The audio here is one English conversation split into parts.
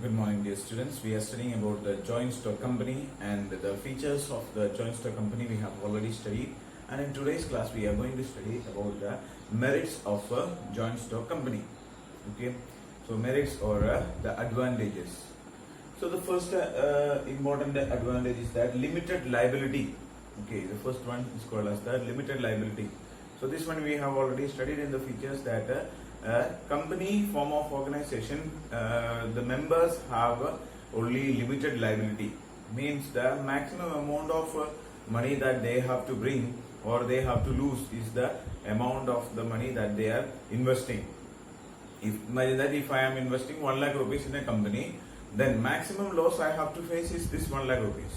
Good morning, dear students. We are studying about the joint stock company and the features of the joint stock company we have already studied. And in today's class, we are going to study about the merits of a joint stock company. Okay, so merits or the advantages. So the first important advantage is that limited liability. Okay, the first one is called as the limited liability. So this one we have already studied in the features that company form of organization, the members have only limited liability. Means the maximum amount of money that they have to bring or they have to lose is the amount of the money that they are investing. Imagine that if I am investing 1 lakh rupees in a company, then maximum loss I have to face is this 1 lakh rupees.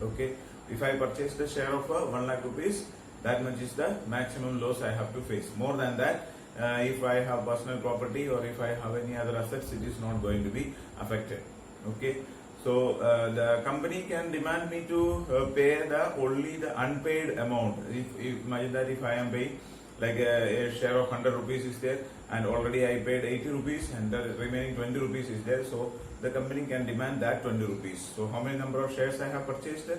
Okay, if I purchase the share of 1 lakh rupees, that much is the maximum loss I have to face. More than that, if I have personal property or if I have any other assets, it is not going to be affected. Okay, so the company can demand me to pay the only the unpaid amount. If imagine that if I am paying like a share of 100 rupees is there and already I paid 80 rupees and the remaining 20 rupees is there, so the company can demand that 20 rupees. So how many number of shares I have purchased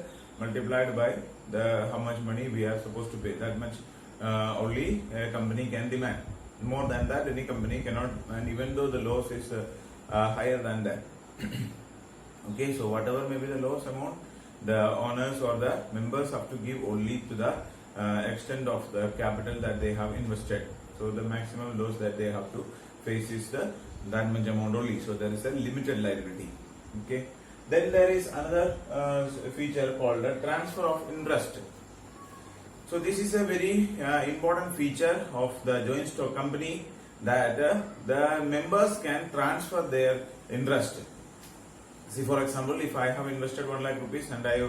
multiplied by the how much money we are supposed to pay, that much only a company can demand. More than that any company cannot, and even though the loss is higher than that. Okay, so whatever may be the loss amount, the owners or the members have to give only to the extent of the capital that they have invested. So the maximum loss that they have to face is the that much amount only. So there is a limited liability. Okay. Then there is another feature called the transfer of interest. So this is a very important feature of the joint stock company, that the members can transfer their interest. See, for example, if I have invested 1 lakh rupees and I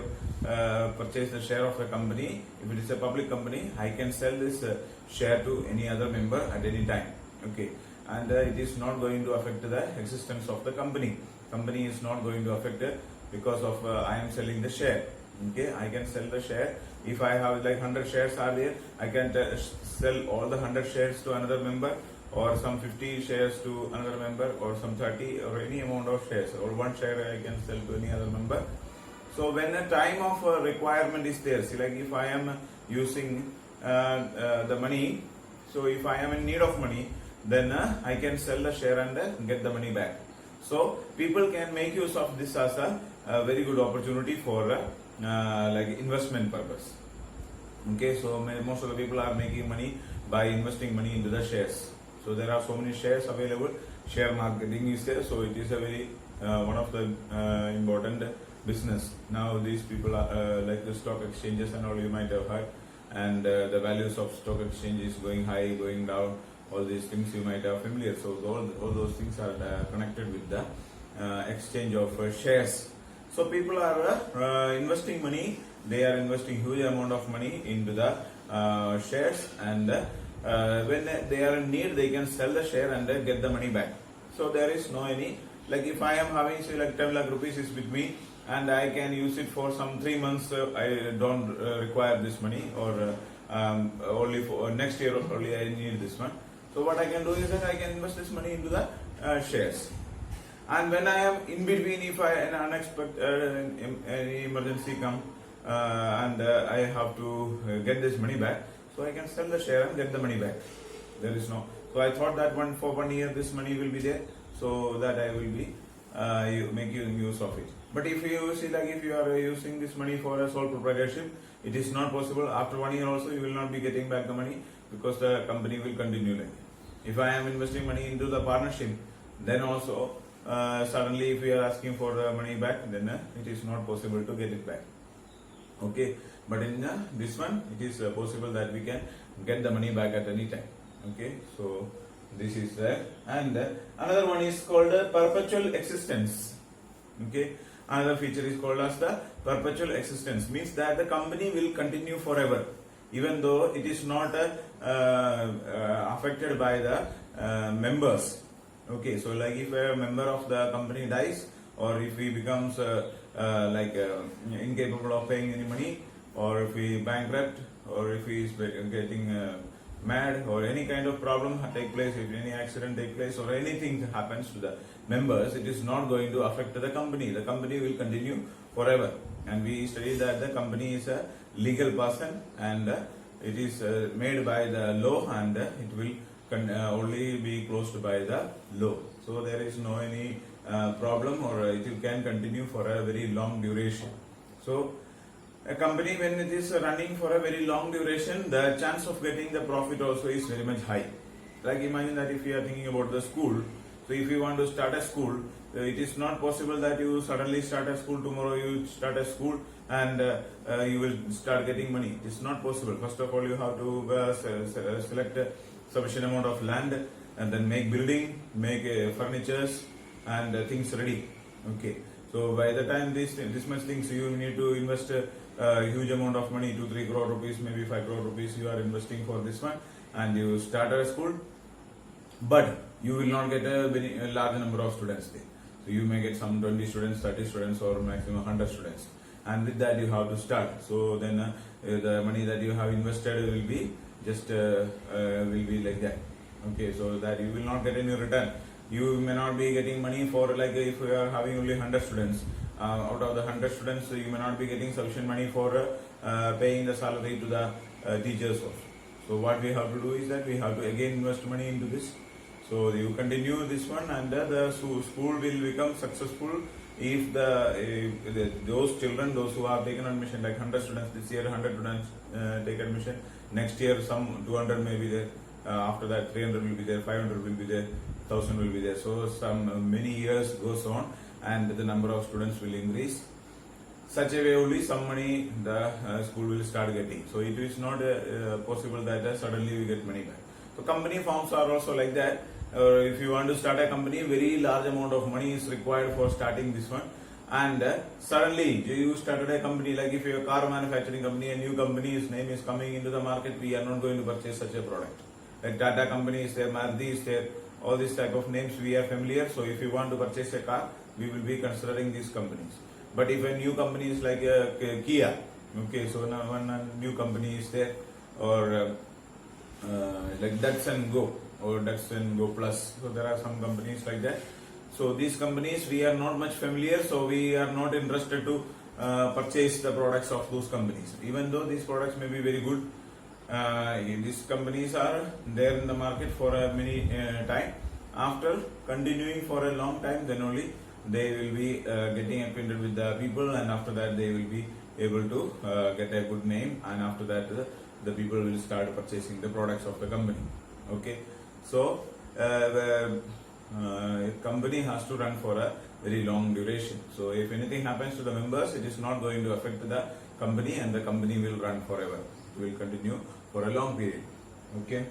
purchased the share of a company, if it is a public company, I can sell this share to any other member at any time. Okay, and it is not going to affect the existence of the company. Company is not going to affect it because of I am selling the share. Okay, I can sell the share. If I have like 100 shares are there, I can sell all the 100 shares to another member, or some 50 shares to another member, or some 30 or any amount of shares, or one share I can sell to any other member. So when a time of requirement is there, see, like if I am using the money, so if I am in need of money, then I can sell the share and get the money back. So people can make use of this as a very good opportunity for like investment purpose. Okay, so most of the people are making money by investing money into the shares. So there are so many shares available. Share marketing is there, so it is a very one of the important business. Now these people are like the stock exchanges and all, you might have heard, and the values of stock exchange is going high, going down. All these things you might have familiar. So all those things are connected with the exchange of shares. So people are investing money. They are investing huge amount of money into the shares, and when they are in need, they can sell the share and get the money back. So there is no any, like if I am having say like 10 lakh rupees is with me and I can use it for some 3 months, I don't require this money, or only for next year only I need this one. So what I can do is that I can invest this money into the shares. And when I am in between, if an unexpected any emergency come and I have to get this money back, so I can sell the share and get the money back. There is no. So I thought that for 1 year this money will be there, so that I will be making use of it. But if you see, like if you are using this money for a sole proprietorship, it is not possible. After 1 year also you will not be getting back the money, because the company will continue like that. If I am investing money into the partnership, then also suddenly if we are asking for the money back, then it is not possible to get it back. Okay, but in this one it is possible that we can get the money back at any time. Okay, so this is there. And another one is called perpetual existence. Okay, another feature is called as the perpetual existence. Means that the company will continue forever, even though it is not affected by the members. Okay, so like if a member of the company dies, or if he becomes incapable of paying any money, or if he bankrupt, or if he is getting mad or any kind of problem take place, if any accident take place or anything happens to the members, it is not going to affect the company. The company will continue forever. And we study that the company is a legal person and it is made by the law and it will only be closed by the law. So there is no any problem or it can continue for a very long duration. So a company, when it is running for a very long duration, the chance of getting the profit also is very much high. Like imagine that if you are thinking about the school, so if you want to start a school, it is not possible that you suddenly start a school, tomorrow you start a school and you will start getting money. It is not possible. First of all, you have to select a sufficient amount of land and then make building, make furnitures and things ready. Okay. So by the time this much things, you need to invest a huge amount of money, 2-3 crore rupees, maybe 5 crore rupees you are investing for this one, and you start a school, but you will not get a very large number of students there. So you may get some 20 students, 30 students or maximum 100 students, and with that you have to start. So then the money that you have invested will be just will be like that. Okay, so that you will not get any return. You may not be getting money for, like if you are having only 100 students, out of the 100 students you may not be getting sufficient money for paying the salary to the teachers also. So what we have to do is that we have to again invest money into this. So you continue this one and the school will become successful if those children, those who have taken admission, like 100 students this year, 100 students take admission, next year some 200 may be there, after that 300 will be there, 500 will be there, 1000 will be there. So some many years goes on and the number of students will increase. Such a way only some money the school will start getting. So it is not possible that suddenly we get money back. So company forms are also like that. If you want to start a company, very large amount of money is required for starting this one. And suddenly you started a company, like if you're a car manufacturing company, a new company's name is coming into the market, we are not going to purchase such a product. Like Tata company is there, Maruti is there, all these type of names we are familiar. So if you want to purchase a car, we will be considering these companies. But if a new company is like Kia, okay, so now one new company is there, or like Datsun Go or Datsun Go Plus. So there are some companies like that. So these companies we are not much familiar, so we are not interested to purchase the products of those companies. Even though these products may be very good, these companies are there in the market for a many time. After continuing for a long time, then only they will be getting acquainted with the people, and after that they will be able to get a good name, and after that the people will start purchasing the products of the company. Okay, so the company has to run for a very long duration. So if anything happens to the members, it is not going to affect the company, and the company will run forever. It will continue for a long period. Okay.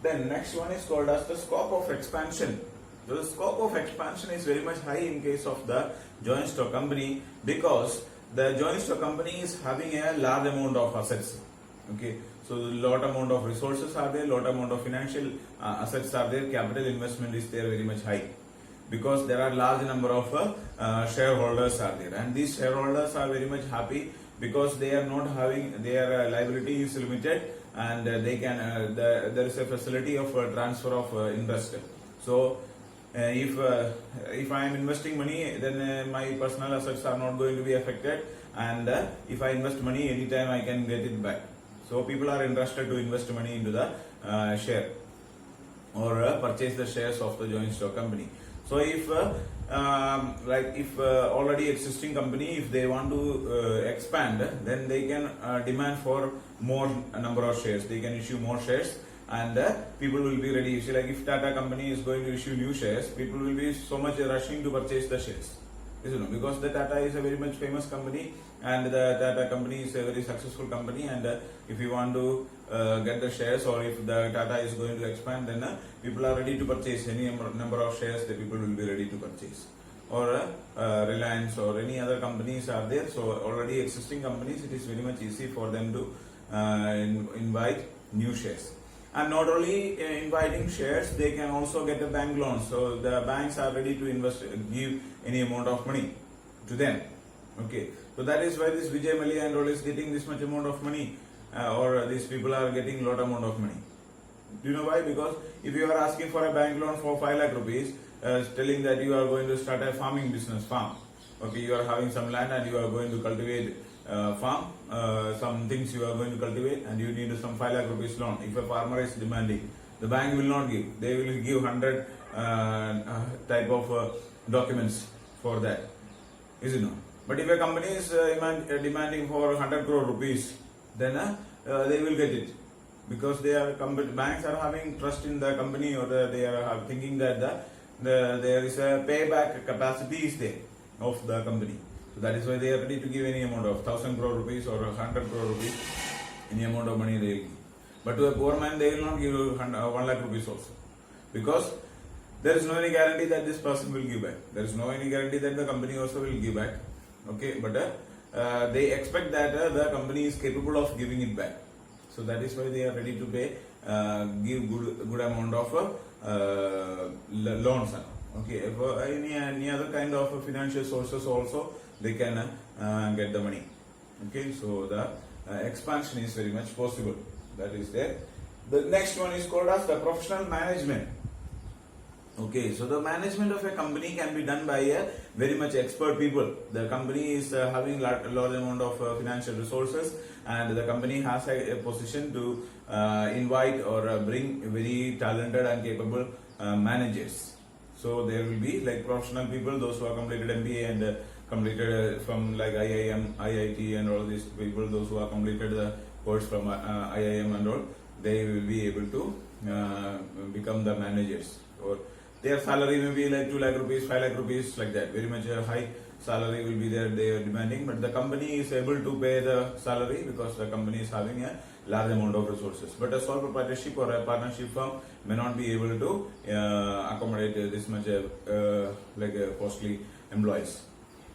Then next one is called as the scope of expansion. So the scope of expansion is very much high in case of the joint stock company, because the joint stock company is having a large amount of assets. Okay, so lot amount of resources are there, lot amount of financial assets are there, capital investment is there very much high, because there are large number of shareholders are there, and these shareholders are very much happy because they are not having their liability is limited, and they can there is a facility of transfer of interest. So if I am investing money, then my personal assets are not going to be affected, and if I invest money anytime I can get it back. So people are interested to invest money into the share or purchase the shares of the joint stock company. So if already existing company, if they want to expand, then they can demand for more number of shares. They can issue more shares, and people will be ready. See, like if Tata company is going to issue new shares, people will be so much rushing to purchase the shares. Because the Tata is a very much famous company, and the Tata company is a very successful company, and if you want to get the shares, or if the Tata is going to expand, then people are ready to purchase any number of shares. The people will be ready to purchase. Or Reliance or any other companies are there. So already existing companies, it is very much easy for them to invite new shares. And not only inviting shares, they can also get a bank loan. So the banks are ready to give any amount of money to them. Okay, so that is why this Vijay Mallya and all is getting this much amount of money, or these people are getting lot amount of money. Do you know why? Because if you are asking for a bank loan for 5 lakh rupees, telling that you are going to start a farming business, farm. Okay, you are having some land and you are going to cultivate farm, some things you are going to cultivate, and you need some 5 lakh rupees loan. If a farmer is demanding, the bank will not give. They will give 100 type of documents for that. Is it not? But if a company is demanding for 100 crore rupees, then they will get it, because they are banks are having trust in the company, or they are thinking that there is a payback capacity is there of the company. So that is why they are ready to give any amount of 1,000 crore rupees or 100 crore rupees, any amount of money they will give. But to a poor man, they will not give 1 lakh rupees also, because there is no any guarantee that this person will give back. There is no any guarantee that the company also will give back. Okay, but they expect that the company is capable of giving it back. So that is why they are ready to pay, give good amount of loans. Okay, for any other kind of financial sources also they can get the money. Okay, so the expansion is very much possible. That is there. The next one is called as the professional management. Okay, so the management of a company can be done by a very much expert people. The company is having large amount of financial resources, and the company has a position to invite or bring very talented and capable managers. So there will be like professional people, those who have completed MBA and completed from like IIM, IIT and all these people, those who have completed the course from IIM and all, they will be able to become the managers. Or their salary may be like 2 lakh rupees, 5 lakh rupees, like that. Very much a high salary will be there they are demanding, but the company is able to pay the salary because the company is having a large amount of resources. But a sole proprietorship or a partnership firm may not be able to accommodate this much like costly employees.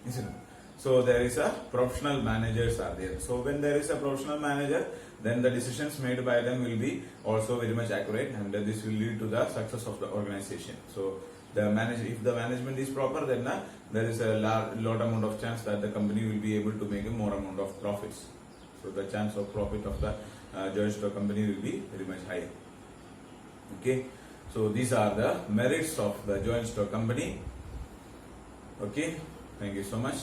Isn't it? So there is a professional managers are there. So when there is a professional manager, then the decisions made by them will be also very much accurate, and this will lead to the success of the organization. So if the management is proper, then there is a lot amount of chance that the company will be able to make a more amount of profits. So the chance of profit of the joint stock company will be very much high. Okay, so these are the merits of the joint stock company. Okay, thank you so much.